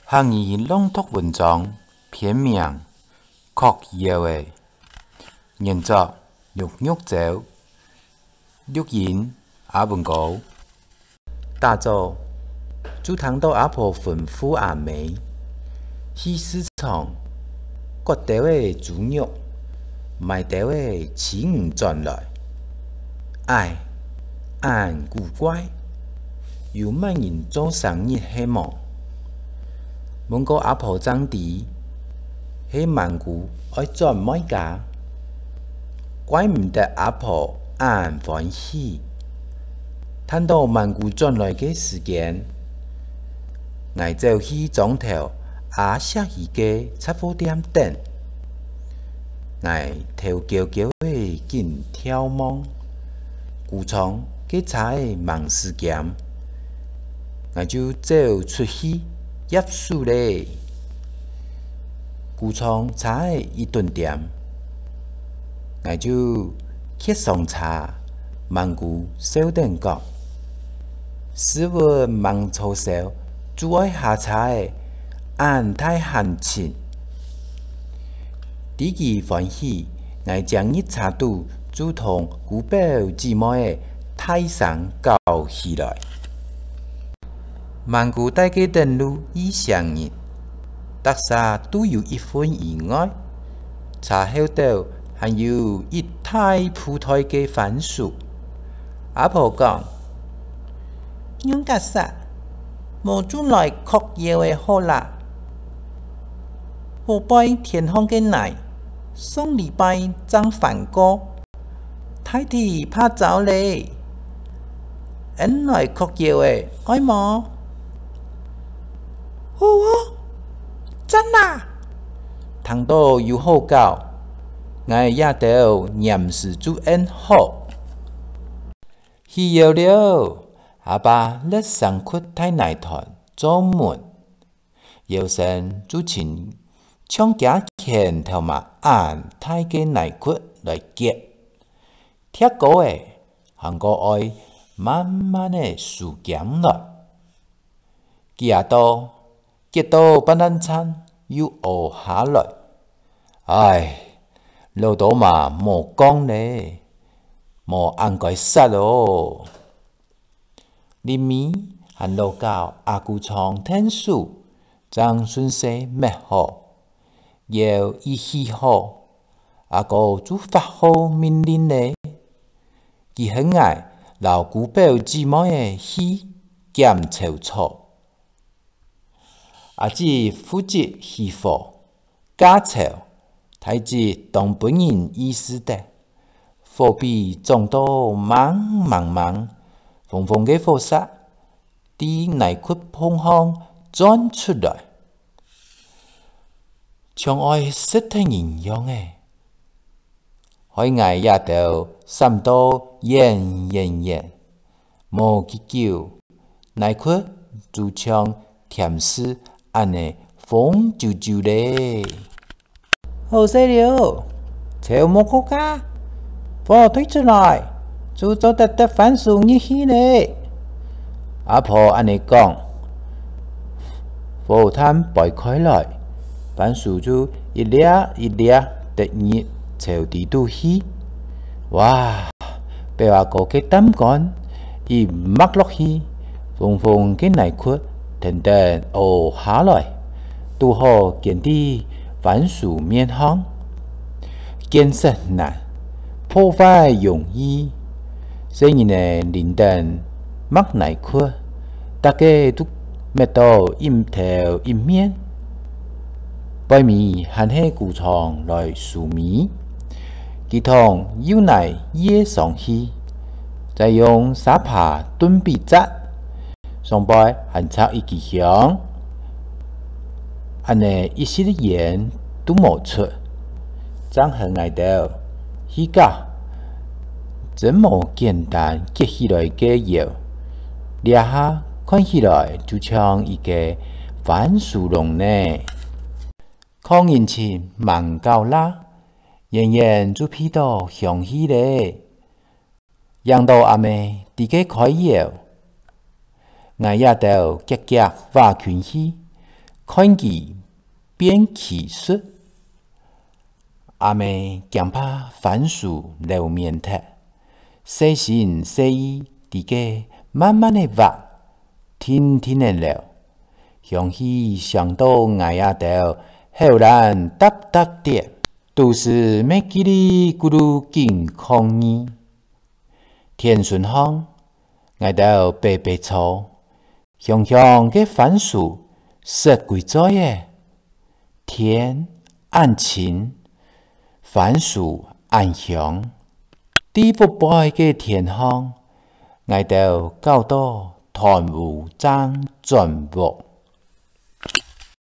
汉语朗读文章篇名《哭妖的》，原作陆玉洲，录音阿文高。大早，主堂到阿婆吩咐阿妹去市场割条的猪肉，买条的青鱼转来。按古怪，有乜人做生意希望？问过阿婆长弟，迄曼谷爱转买家，怪唔得阿婆按欢喜。趁到曼谷转来嘅时间，我走去庄头阿下鱼嘅杂货店等，我头焦焦的紧眺望，古仓嘅茶的忙时间，我就走出去。业数咧，古仓茶的一顿店，我就去上茶曼谷小店角。斯文忙操手，煮爱下茶的安太寒情。第二欢喜，我将一茶度煮同古堡姊妹的泰山搞起来。曼谷大街登陆已上日，特色都有一份意外。茶后头还有一大铺台嘅番薯。阿婆讲：用格啥？无煮来哭妖的好啦。后摆天空嘅奶，上礼拜涨饭锅，太弟怕走咧。恩来哭妖的爱冇？好哦，真啦！糖豆有好搞，我也得念是主恩好。去要了，阿爸勒上哭太奶团做门，有神主亲抢家前头嘛按太嘅奶哭来结，铁锅诶，韩国爱慢慢的数减来，几啊多。结到不能餐又饿下来，老豆嘛莫讲咧，莫按该杀咯。林咪和老教阿姑床天数，张顺势咩好，要一起好，阿哥就发号命令咧，佢很爱老古堡姊妹的去检筹措。阿姊负责起货、加潮，太子当本人意思的，货币众多忙，风嘅货色，啲内裤碰行转出来，像爱实体营养诶，海外也都三多严，无几久，内裤就像甜丝。安尼风啾啾咧，好势了，潮莫国家，火推出来，就做得番薯热气咧。阿婆安尼讲，火炭摆开来，番薯就一粒得热朝地肚去。哇！被阿哥嘅胆肝一抹落去，风嘅内裤。等熬下来，拄好见啲番薯面香，建设难，破坏容易。所以呢，连登麦内裤，大家都咩到一头一面，背面含起古床来数米，佢同腰内掖上去，再用沙帕墩笔扎。上摆还插一支香，安尼一时的盐都冇出，张很爱到，去搞，这么简单结起来嘅药，掠下看起来就像一个番薯龙呢。抗引前蛮高啦，就批到香气咧，让到阿妹自己开药。我也都夹挖群去，看见变气术。阿妹强把番薯留面头，细心细意伫个慢慢的挖，天天的流，香气上到牙牙头，后然嗒嗒滴，都是要叽里咕噜健康呢。天顺风，牙头白白粗，香香的番薯色贵在的，天暗晴。番薯暗香，低不败嘅天空，挨到搞到团无争全部。